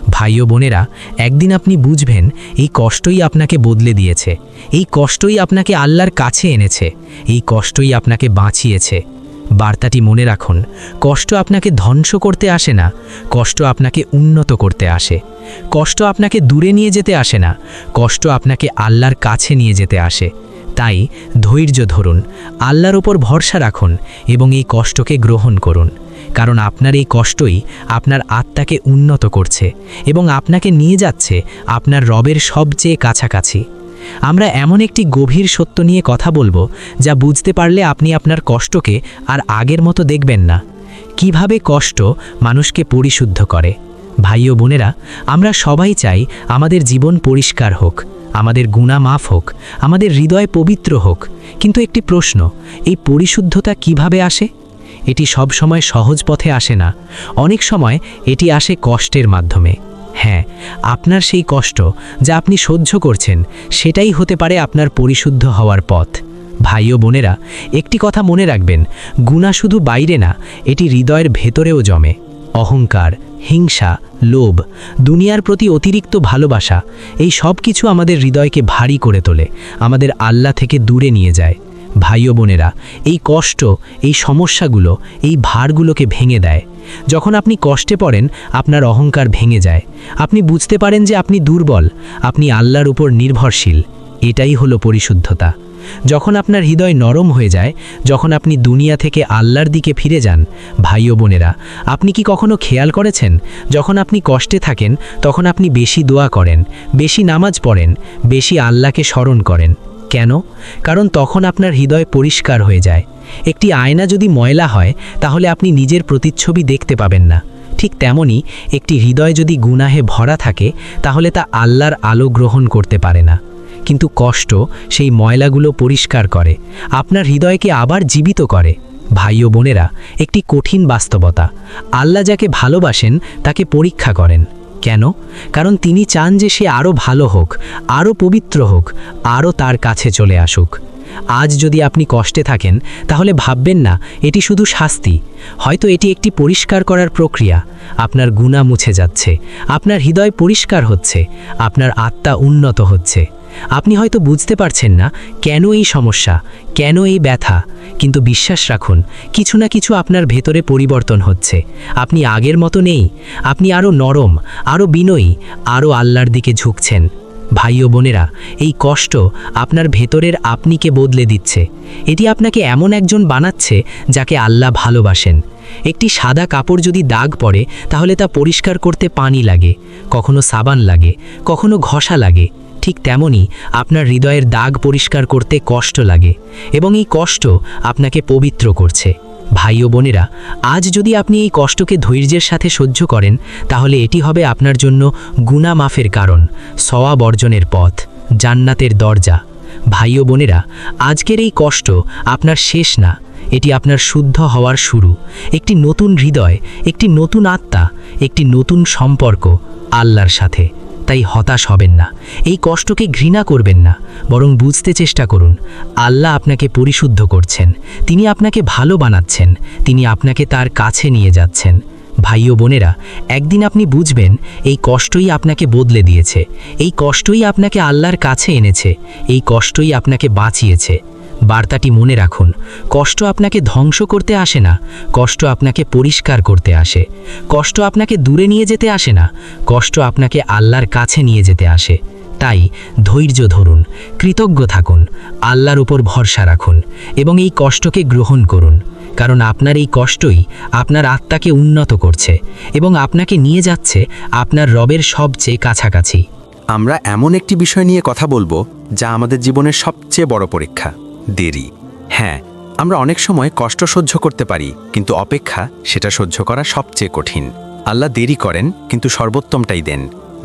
ভাই ও বোনেরা, একদিন আপনি বুঝবেন এই কষ্টই আপনাকে বদলে দিয়েছে, এই কষ্টই আপনাকে আল্লাহর কাছে এনেছে, এই কষ্টই আপনাকে বাঁচিয়েছে। বার্তাটি মনে রাখুন, কষ্ট আপনাকে ধ্বংস করতে আসে না, কষ্ট আপনাকে উন্নত করতে আসে। কষ্ট আপনাকে দূরে নিয়ে যেতে আসে না, কষ্ট আপনাকে আল্লাহর কাছে নিয়ে যেতে আসে। তাই ধৈর্য ধরুন, আল্লাহর ওপর ভরসা রাখুন এবং এই কষ্টকে গ্রহণ করুন। কারণ আপনার এই কষ্টই আপনার আত্মাকে উন্নত করছে এবং আপনাকে নিয়ে যাচ্ছে আপনার রবের সবচেয়ে কাছাকাছি। আমরা এমন একটি গভীর সত্য নিয়ে কথা বলবো, যা বুঝতে পারলে আপনি আপনার কষ্টকে আর আগের মতো দেখবেন না। কিভাবে কষ্ট মানুষকে পরিশুদ্ধ করে। ভাই ও বোনেরা, আমরা সবাই চাই আমাদের জীবন পরিষ্কার হোক, আমাদের গুনাহ মাফ হোক, আমাদের হৃদয় পবিত্র হোক। কিন্তু একটি প্রশ্ন, এই পরিশুদ্ধতা কিভাবে আসে? এটি সব সময় সহজ পথে আসে না, অনেক সময় এটি আসে কষ্টের মাধ্যমে। হ্যাঁ, আপনার সেই কষ্ট যা আপনি সহ্য করছেন, সেটাই হতে পারে আপনার পরিশুদ্ধ হওয়ার পথ। ভাই ও বোনেরা, একটি কথা মনে রাখবেন, গুনাহ শুধু বাইরে না, এটি হৃদয়ের ভেতরেও জমে। অহংকার, হিংসা, লোভ, দুনিয়ার প্রতি অতিরিক্ত ভালোবাসা, এই সব কিছু আমাদের হৃদয়কে ভারী করে তোলে, আমাদের আল্লাহ থেকে দূরে নিয়ে যায়। ভাই ও বোনেরা, এই কষ্ট, এই সমস্যাগুলো, এই ভারগুলোকে ভেঙে দেয়। যখন আপনি কষ্টে পড়েন, আপনার অহংকার ভেঙে যায়, আপনি বুঝতে পারেন যে আপনি দুর্বল, আপনি আল্লাহর উপর নির্ভরশীল। এটাই হলো পরিশুদ্ধতা। যখন আপনার হৃদয় নরম হয়ে যায়, যখন আপনি দুনিয়া থেকে আল্লাহর দিকে ফিরে যান। ভাই ও বোনেরা, আপনি কি কখনো খেয়াল করেছেন, যখন আপনি কষ্টে থাকেন, তখন আপনি বেশি দোয়া করেন, বেশি নামাজ পড়েন, বেশি আল্লাহকে স্মরণ করেন? কেন? কারণ তখন আপনার হৃদয় পরিষ্কার হয়ে যায়। একটি আয়না যদি ময়লা হয়, তাহলে আপনি নিজের প্রতিচ্ছবি দেখতে পাবেন না। ঠিক তেমনি একটি হৃদয় যদি গুনাহে ভরা থাকে, তাহলে তা আল্লাহর আলো গ্রহণ করতে পারে না। কিন্তু কষ্ট সেই ময়লাগুলো পরিষ্কার করে, আপনার হৃদয়কে আবার জীবিত করে। ভাই ও বোনেরা, একটি কঠিন বাস্তবতা, আল্লাহ যাকে ভালোবাসেন তাকে পরীক্ষা করেন। কেন? কারণ তিনি চান যে সে আরও ভালো হোক, আরও পবিত্র হোক, আরও তার কাছে চলে আসুক। আজ যদি আপনি কষ্টে থাকেন তাহলে ভাববেন না এটি শুধু শাস্তি, হয়তো এটি একটি পরিষ্কার করার প্রক্রিয়া। আপনার গুনাহ মুছে যাচ্ছে, আপনার হৃদয় পরিষ্কার হচ্ছে, আপনার আত্মা উন্নত হচ্ছে। আপনি হয়তো বুঝতে পারছেন না কেন এই সমস্যা, কেন এই ব্যথা, কিন্তু বিশ্বাস রাখুন কিছু না কিছু আপনার ভেতরে পরিবর্তন হচ্ছে। আপনি আগের মতো নেই, আপনি আরও নরম, আরও বিনয়ী, আরও আল্লাহর দিকে ঝুঁকছেন। ভাই ও বোনেরা, এই কষ্ট আপনার ভেতরের আপনিকে বদলে দিচ্ছে। এটি আপনাকে এমন একজন বানাচ্ছে যাকে আল্লাহ ভালোবাসেন। একটি সাদা কাপড় যদি দাগ পড়ে তাহলে তা পরিষ্কার করতে পানি লাগে, কখনো সাবান লাগে, কখনো ঘষা লাগে। ঠিক তেমনি আপনার হৃদয়ের দাগ পরিষ্কার করতে কষ্ট লাগে, এবং এই কষ্ট আপনাকে পবিত্র করছে। ভাই ও বোনেরা, আজ যদি আপনি এই কষ্টকে ধৈর্যের সাথে সহ্য করেন তাহলে এটি হবে আপনার জন্য গুনাহ মাফের কারণ, সওয়াব অর্জনের পথ, জান্নাতের দরজা। ভাই ও বোনেরা, আজকের এই কষ্ট আপনার শেষ না, এটি আপনার শুদ্ধ হওয়ার শুরু। একটি নতুন হৃদয়, একটি নতুন আত্মা, একটি নতুন সম্পর্ক আল্লাহর সাথে। তাই হতাশ হবেন না, এই কষ্টকে ঘৃণা করবেন না, বরং বুঝতে চেষ্টা করুন আল্লাহ আপনাকে পরিশুদ্ধ করছেন, তিনি আপনাকে ভালো বানাচ্ছেন, তিনি আপনাকে তার কাছে নিয়ে যাচ্ছেন। ভাই ও বোনেরা, একদিন আপনি বুঝবেন এই কষ্টই আপনাকে বদলে দিয়েছে, এই কষ্টই আপনাকে আল্লাহর কাছে এনেছে, এই কষ্টই আপনাকে বাঁচিয়েছে। বার্তাটি মনে রাখুন, কষ্ট আপনাকে ধ্বংস করতে আসে না, কষ্ট আপনাকে পরিষ্কার করতে আসে। কষ্ট আপনাকে দূরে নিয়ে যেতে আসে না, কষ্ট আপনাকে আল্লাহর কাছে নিয়ে যেতে আসে। তাই ধৈর্য ধরুন, কৃতজ্ঞ থাকুন, আল্লাহর উপর ভরসা রাখুন এবং এই কষ্টকে গ্রহণ করুন, কারণ আপনার এই কষ্টই আপনার আত্মাকে উন্নত করছে এবং আপনাকে নিয়ে যাচ্ছে আপনার রবের সবচেয়ে কাছাকাছি। আমরা এমন একটি বিষয় নিয়ে কথা বলবো যা আমাদের জীবনের সবচেয়ে বড় পরীক্ষা, দেরি। হ্যাঁ, আমরা অনেক সময় কষ্ট সহ্য করতে পারি, কিন্তু অপেক্ষা সেটা সহ্য করা সবচেয়ে কঠিন। আল্লাহ দেরি করেন কিন্তু সর্বোত্তমটাই দেন।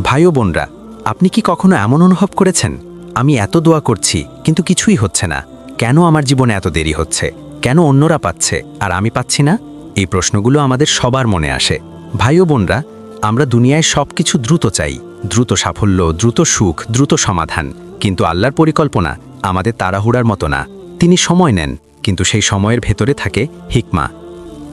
ভাই ও বোনরা, আপনি কি কখনো এমন অনুভব করেছেন, আমি এত দোয়া করছি কিন্তু কিছুই হচ্ছে না, কেন আমার জীবনে এত দেরি হচ্ছে, কেন অন্যরা পাচ্ছে আর আমি পাচ্ছি না? এই প্রশ্নগুলো আমাদের সবার মনে আসে। ভাই ও বোনরা, আমরা দুনিয়ায় সব কিছু দ্রুত চাই, দ্রুত সাফল্য, দ্রুত সুখ, দ্রুত সমাধান, কিন্তু আল্লাহর পরিকল্পনা আমাদের তাড়াহুড়ার মতো না। তিনি সময় নেন, কিন্তু সেই সময়ের ভেতরে থাকে হিকমা,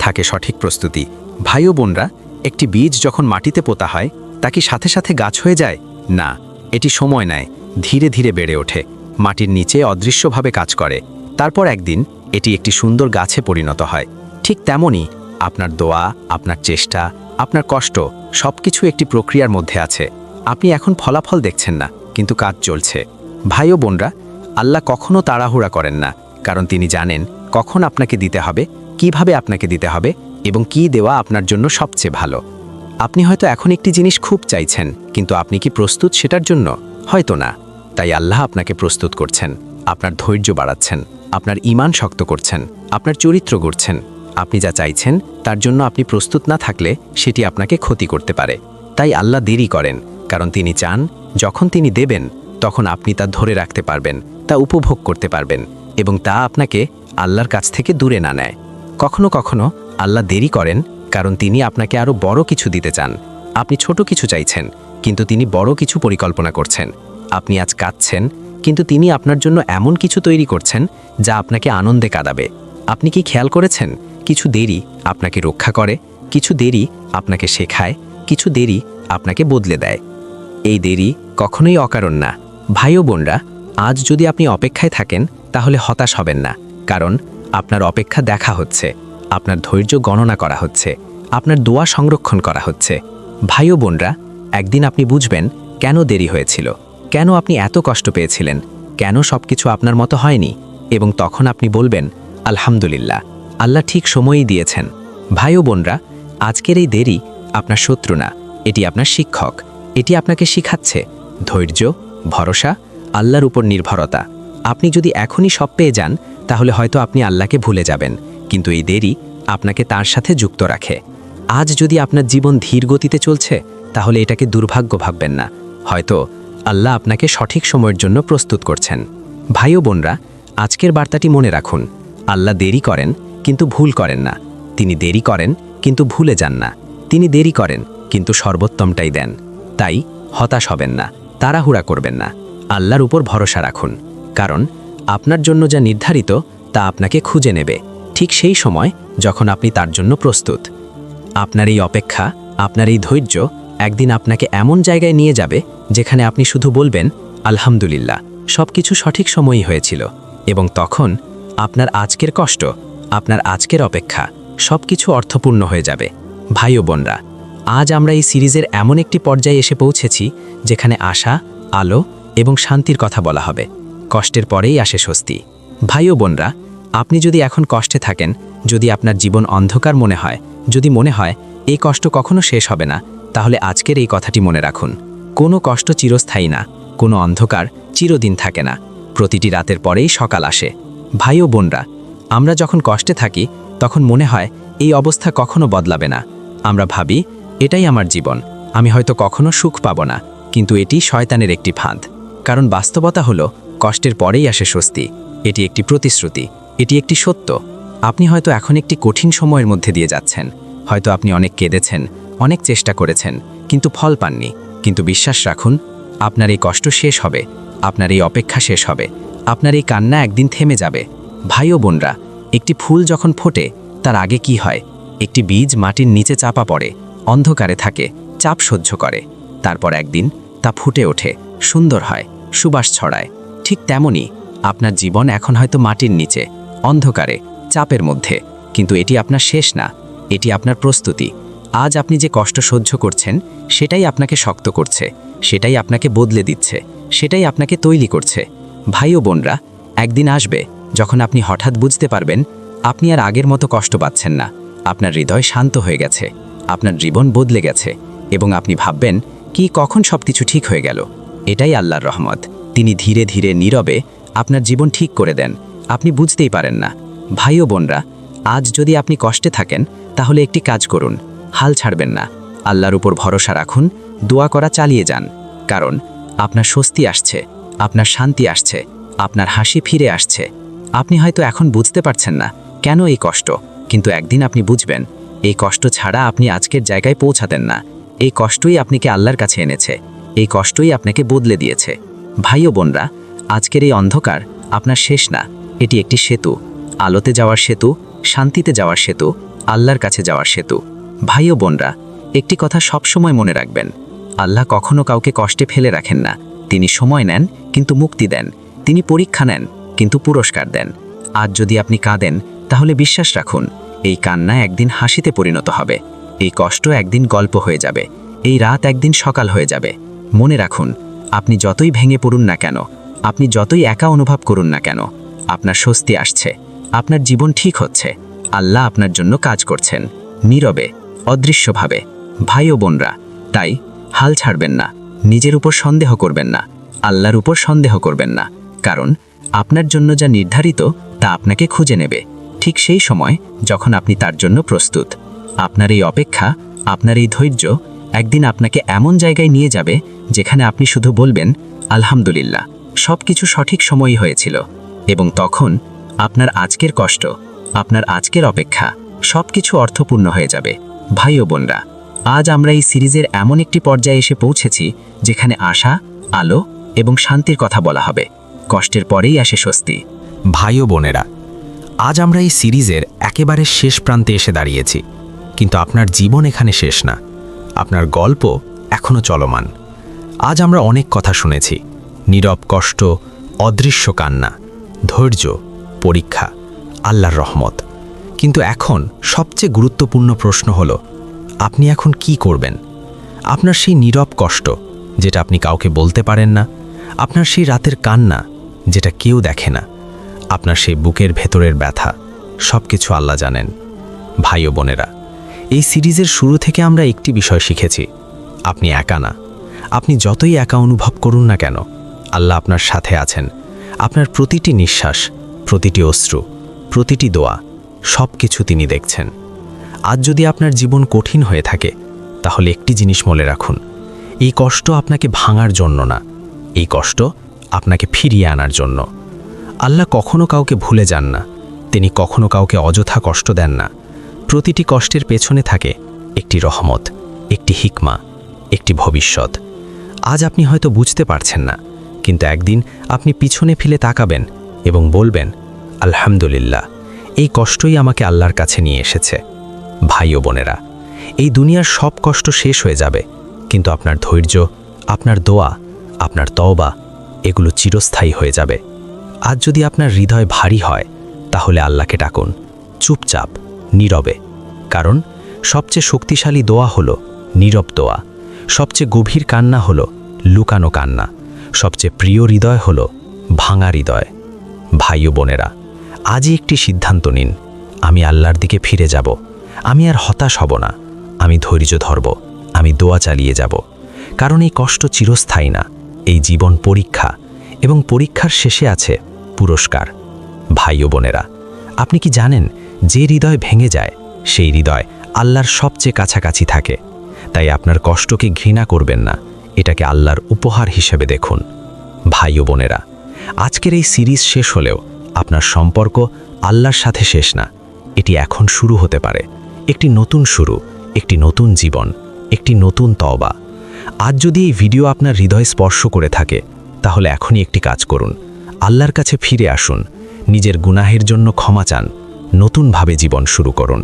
থাকে সঠিক প্রস্তুতি। ভাই ও বোনরা, একটি বীজ যখন মাটিতে পোতা হয় তা কি সাথে সাথে গাছ হয়ে যায়? না, এটি সময় নেয়, ধীরে ধীরে বেড়ে ওঠে, মাটির নিচে অদৃশ্যভাবে কাজ করে, তারপর একদিন এটি একটি সুন্দর গাছে পরিণত হয়। ঠিক তেমনই আপনার দোয়া, আপনার চেষ্টা, আপনার কষ্ট সবকিছু একটি প্রক্রিয়ার মধ্যে আছে। আপনি এখন ফলাফল দেখছেন না, কিন্তু কাজ চলছে। ভাই ও বোনরা, আল্লাহ কখনো তাড়াহুড়া করেন না, কারণ তিনি জানেন কখন আপনাকে দিতে হবে, কিভাবে আপনাকে দিতে হবে এবং কি দেওয়া আপনার জন্য সবচেয়ে ভালো। আপনি হয়তো এখন একটি জিনিস খুব চাইছেন, কিন্তু আপনি কি প্রস্তুত সেটার জন্য? হয়তো না। তাই আল্লাহ আপনাকে প্রস্তুত করছেন, আপনার ধৈর্য বাড়াচ্ছেন, আপনার ঈমান শক্ত করছেন, আপনার চরিত্র গড়ছেন। আপনি যা চাইছেন তার জন্য আপনি প্রস্তুত না থাকলে সেটি আপনাকে ক্ষতি করতে পারে। তাই আল্লাহ দেরি করেন, কারণ তিনি চান যখন তিনি দেবেন তখন আপনি তা ধরে রাখতে পারবেন, তা উপভোগ করতে পারবেন এবং তা আপনাকে আল্লাহর কাছ থেকে দূরে না নেয়। কখনো কখনো আল্লাহ দেরি করেন কারণ তিনি আপনাকে আরও বড় কিছু দিতে চান। আপনি ছোট কিছু চাইছেন, কিন্তু তিনি বড় কিছু পরিকল্পনা করছেন। আপনি আজ কাঁদছেন, কিন্তু তিনি আপনার জন্য এমন কিছু তৈরি করছেন যা আপনাকে আনন্দে কাঁদাবে। আপনি কি খেয়াল করেছেন, কিছু দেরি আপনাকে রক্ষা করে, কিছু দেরি আপনাকে শেখায়, কিছু দেরি আপনাকে বদলে দেয়। এই দেরি কখনোই অকারণ না। ভাই ও বোনরা, আজ যদি আপনি অপেক্ষায় থাকেন তাহলে হতাশ হবেন না, কারণ আপনার অপেক্ষা দেখা হচ্ছে, আপনার ধৈর্য গণনা করা হচ্ছে, আপনার দোয়া সংরক্ষণ করা হচ্ছে। ভাই ও বোনরা, একদিন আপনি বুঝবেন কেন দেরি হয়েছিল, কেন আপনি এত কষ্ট পেয়েছিলেন, কেন সবকিছু আপনার মতো হয়নি, এবং তখন আপনি বলবেন আলহামদুলিল্লাহ, আল্লাহ ঠিক সময়ই দিয়েছেন। ভাই ও বোনরা, আজকের এই দেরি আপনার শত্রু না, এটি আপনার শিক্ষক। এটি আপনাকে শিখাচ্ছে ধৈর্য, ভরসা, আল্লাহর উপর নির্ভরতা। আপনি যদি এখনই সব পেয়ে যান তাহলে হয়তো আপনি আল্লাহকে ভুলে যাবেন, কিন্তু এই দেরি আপনাকে তার সাথে যুক্ত রাখে। আজ যদি আপনার জীবন ধীর গতিতে চলছে তাহলে এটাকে দুর্ভাগ্য ভাববেন না, হয়তো আল্লাহ আপনাকে সঠিক সময়ের জন্য প্রস্তুত করছেন। ভাই ও বোনরা, আজকের বার্তাটি মনে রাখুন, আল্লাহ দেরি করেন কিন্তু ভুল করেন না। তিনি দেরি করেন কিন্তু ভুলে যান না। তিনি দেরি করেন কিন্তু সর্বোত্তমটাই দেন। তাই হতাশ হবেন না, তাড়াহুড়া করবেন না, আল্লাহর উপর ভরসা রাখুন, কারণ আপনার জন্য যা নির্ধারিত তা আপনাকে খুঁজে নেবে ঠিক সেই সময় যখন আপনি তার জন্য প্রস্তুত। আপনার এই অপেক্ষা, আপনার এই ধৈর্য একদিন আপনাকে এমন জায়গায় নিয়ে যাবে যেখানে আপনি শুধু বলবেন, আলহামদুলিল্লাহ, সব কিছু সঠিক সময়ই হয়েছিল। এবং তখন আপনার আজকের কষ্ট, আপনার আজকের অপেক্ষা সব কিছু অর্থপূর্ণ হয়ে যাবে। ভাই ও বোনরা, আজ আমরা এই সিরিজের এমন একটি পর্যায়ে এসে পৌঁছেছি যেখানে আশা, আলো এবং শান্তির কথা বলা হবে। কষ্টের পরেই আসে স্বস্তি। ভাই ও বোনরা, আপনি যদি এখন কষ্টে থাকেন, যদি আপনার জীবন অন্ধকার মনে হয়, যদি মনে হয় এই কষ্ট কখনো শেষ হবে না, তাহলে আজকের এই কথাটি মনে রাখুন, কোনো কষ্ট চিরস্থায়ী না, কোনো অন্ধকার চিরদিন থাকে না। প্রতিটি রাতের পরেই সকাল আসে। ভাই ও বোনরা, আমরা যখন কষ্টে থাকি তখন মনে হয় এই অবস্থা কখনো বদলাবে না। আমরা ভাবি, এটাই আমার জীবন, আমি হয়তো কখনো সুখ পাব না। কিন্তু এটি শয়তানের একটি ফাঁদ। কারণ বাস্তবতা হলো, কষ্টের পরেই আসে স্বস্তি। এটি একটি প্রতিশ্রুতি, এটি একটি সত্য। আপনি হয়তো এখন একটি কঠিন সময়ের মধ্যে দিয়ে যাচ্ছেন, হয়তো আপনি অনেক কেঁদেছেন, অনেক চেষ্টা করেছেন, কিন্তু ফল পাননি। কিন্তু বিশ্বাস রাখুন, আপনার এই কষ্ট শেষ হবে, আপনার এই অপেক্ষা শেষ হবে, আপনার এই কান্না একদিন থেমে যাবে। ভাই ও বোনরা, একটি ফুল যখন ফোটে তার আগে কি হয়? একটি বীজ মাটির নিচে চাপা পড়ে, অন্ধকারে থাকে, চাপ সহ্য করে। তারপর একদিন তা ফুটে ওঠে, সুন্দর হয়, সুবাস ছড়ায়। ঠিক তেমনি আপনার জীবন এখন হয়তো মাটির নিচে, অন্ধকারে, চাপের মধ্যে, কিন্তু এটি আপনার শেষ না, এটি আপনার প্রস্তুতি। আজ আপনি যে কষ্ট সহ্য করছেন সেটাই আপনাকে শক্ত করছে, সেটাই আপনাকে বদলে দিচ্ছে, সেটাই আপনাকে তৈরি করছে। ভাই ও বোনরা, একদিন আসবে যখন আপনি হঠাৎ বুঝতে পারবেন আপনি আর আগের মতো কষ্ট পাচ্ছেন না। আপনার হৃদয় শান্ত হয়ে গেছে, আপনার জীবন বদলে গেছে, এবং আপনি ভাববেন, কি কখন সব কিছু ঠিক হয়ে গেল? এটাই আল্লাহর রহমত। তিনি ধীরে ধীরে নীরবে আপনার জীবন ঠিক করে দেন, আপনি বুঝতেই পারেন না। ভাই ও বোনরা, আজ যদি আপনি কষ্টে থাকেন তাহলে একটি কাজ করুন, হাল ছাড়বেন না, আল্লাহর উপর ভরসা রাখুন, দোয়া করা চালিয়ে যান। কারণ আপনার স্বস্তি আসছে, আপনার শান্তি আসছে, আপনার হাসি ফিরে আসছে। আপনি হয়তো এখন বুঝতে পারছেন না কেন এই কষ্ট, কিন্তু একদিন আপনি বুঝবেন, এই কষ্ট ছাড়া আপনি আজকের জায়গায় পৌঁছাতেন না। এই কষ্টই আপনাকে আল্লাহর কাছে এনেছে, এই কষ্টই আপনাকে বদলে দিয়েছে। ভাই ও বোনরা, আজকের এই অন্ধকার আপনার শেষ না, এটি একটি সেতু, আলোতে যাওয়ার সেতু, শান্তিতে যাওয়ার সেতু, আল্লাহর কাছে যাওয়ার সেতু। ভাই ও বোনরা, একটি কথা সবসময় মনে রাখবেন, আল্লাহ কখনো কাউকে কষ্টে ফেলে রাখেন না। তিনি সময় নেন কিন্তু মুক্তি দেন, তিনি পরীক্ষা নেন কিন্তু পুরস্কার দেন। আজ যদি আপনি কাঁদেন তাহলে বিশ্বাস রাখুন, এই কান্না একদিন হাসিতে পরিণত হবে, এই কষ্ট একদিন গল্প হয়ে যাবে, এই রাত একদিন সকাল হয়ে যাবে। মনে রাখুন, আপনি যতই ভেঙে পড়ুন না কেন, আপনি যতই একা অনুভব করুন না কেন, আপনার স্বস্তি আসছে, আপনার জীবন ঠিক হচ্ছে। আল্লাহ আপনার জন্য কাজ করছেন, নীরবে, অদৃশ্যভাবে। ভাই ও বোনরা, তাই হাল ছাড়বেন না, নিজের উপর সন্দেহ করবেন না, আল্লাহর উপর সন্দেহ করবেন না। কারণ আপনার জন্য যা নির্ধারিত তা আপনাকে খুঁজে নেবে ঠিক সেই সময় যখন আপনি তার জন্য প্রস্তুত। আপনার এই অপেক্ষা, আপনার এই ধৈর্য একদিন আপনাকে এমন জায়গায় নিয়ে যাবে যেখানে আপনি শুধু বলবেন, আলহামদুলিল্লাহ, সব কিছু সঠিক সময়ই হয়েছিল। এবং তখন আপনার আজকের কষ্ট, আপনার আজকের অপেক্ষা সব কিছু অর্থপূর্ণ হয়ে যাবে। ভাই ও বোনরা, আজ আমরা এই সিরিজের এমন একটি পর্যায়ে এসে পৌঁছেছি যেখানে আশা, আলো এবং শান্তির কথা বলা হবে। কষ্টের পরেই আসে স্বস্তি। ভাই ও বোনেরা, আজ আমরা এই সিরিজের একেবারে শেষ প্রান্তে এসে দাঁড়িয়েছি, কিন্তু আপনার জীবন এখানে শেষ না, আপনার গল্প এখনও চলমান। আজ আমরা অনেক কথা শুনেছি, নীরব কষ্ট, অদৃশ্য কান্না, ধৈর্য, পরীক্ষা, আল্লাহর রহমত। কিন্তু এখন সবচেয়ে গুরুত্বপূর্ণ প্রশ্ন হলো, আপনি এখন কি করবেন? আপনার সেই নীরব কষ্ট যেটা আপনি কাউকে বলতে পারেন না, আপনার সেই রাতের কান্না যেটা কেউ দেখে না, আপনার সেই বুকের ভেতরের ব্যথা, সব কিছু আল্লাহ জানেন। ভাই ও বোনেরা, এই সিরিজের শুরু থেকে আমরা একটি বিষয় শিখেছি, আপনি একা না। আপনি যতই একা অনুভব করুন না কেন, আল্লাহ আপনার সাথে আছেন। আপনার প্রতিটি নিঃশ্বাস, প্রতিটি অশ্রু, প্রতিটি দোয়া, সব কিছু তিনি দেখছেন। আজ যদি আপনার জীবন কঠিন হয়ে থাকে, তাহলে একটি জিনিস মনে রাখুন, এই কষ্ট আপনাকে ভাঙার জন্য না, এই কষ্ট আপনাকে ফিরিয়ে আনার জন্য। আল্লাহ কখনো কাউকে ভুলে যান না, তিনি কখনো কাউকে অযথা কষ্ট দেন না। প্রতিটি কষ্টের পেছনে থাকে একটি রহমত, একটি হিকমা, একটি ভবিষ্যৎ। আজ আপনি হয়তো বুঝতে পারছেন না, কিন্তু একদিন আপনি পিছনে ফিরে তাকাবেন এবং বলবেন, আলহামদুলিল্লাহ, এই কষ্টই আমাকে আল্লাহর কাছে নিয়ে এসেছে। ভাই ও বোনেরা, এই দুনিয়ার সব কষ্ট শেষ হয়ে যাবে, কিন্তু আপনার ধৈর্য, আপনার দোয়া, আপনার তওবা এগুলো চিরস্থায়ী হয়ে যাবে। আজ যদি আপনার হৃদয় ভারী হয়, তাহলে আল্লাহকে ডাকুন, চুপচাপ, নীরবে। কারণ সবচেয়ে শক্তিশালী দোয়া হলো নীরব দোয়া, সবচেয়ে গভীর কান্না হলো লুকানো কান্না, সবচেয়ে প্রিয় হৃদয় হলো ভাঙা হৃদয়। ভাই ও বোনেরা, আজই একটি সিদ্ধান্ত নিন, আমি আল্লাহর দিকে ফিরে যাব। আমি আর হতাশ হব না, আমি ধৈর্য ধরব, আমি দোয়া চালিয়ে যাব। কারণ এই কষ্ট চিরস্থায়ী না, এই জীবন পরীক্ষা, এবং পরীক্ষার শেষে আছে পুরস্কার। ভাই ও বোনেরা, আপনি কি জানেন, যে হৃদয় ভেঙে যায় সেই হৃদয় আল্লাহর সবচেয়ে কাছাকাছি থাকে। তাই আপনার কষ্টকে ঘৃণা করবেন না, এটাকে আল্লাহর উপহার হিসেবে দেখুন। ভাই ও বোনেরা, আজকের এই সিরিজ শেষ হলেও আপনার সম্পর্ক আল্লাহর সাথে শেষ না, এটি এখন শুরু হতে পারে। একটি নতুন শুরু, একটি নতুন জীবন, একটি নতুন তওবা। আজ যদি এই ভিডিও আপনার হৃদয় স্পর্শ করে থাকে, তাহলে এখনই একটি কাজ করুন, আল্লাহর কাছে ফিরে আসুন, নিজের গুনাহের জন্য ক্ষমা চান, নতুনভাবে জীবন শুরু করুন।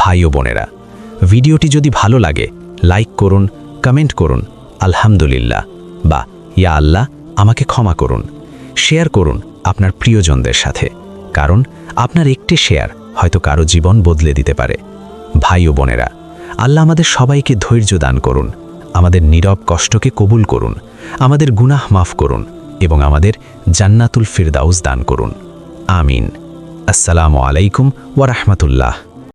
ভাই ও বোনেরা, ভিডিওটি যদি ভালো লাগে, লাইক করুন, কমেন্ট করুন আলহামদুলিল্লাহ বা ইয়া আল্লাহ আমাকে ক্ষমা করুন। শেয়ার করুন আপনার প্রিয়জনদের সাথে, কারণ আপনার একটি শেয়ার হয়তো কারো জীবন বদলে দিতে পারে। ভাই ও বোনেরা, আল্লাহ আমাদের সবাইকে ধৈর্য দান করুন, আমাদের নীরব কষ্টকে কবুল করুন, আমাদের গুনাহ মাফ করুন এবং আমাদের জান্নাতুল ফিরদাউস দান করুন। আমিন। আসসালামু আলাইকুম ওয়া রাহমাতুল্লাহ।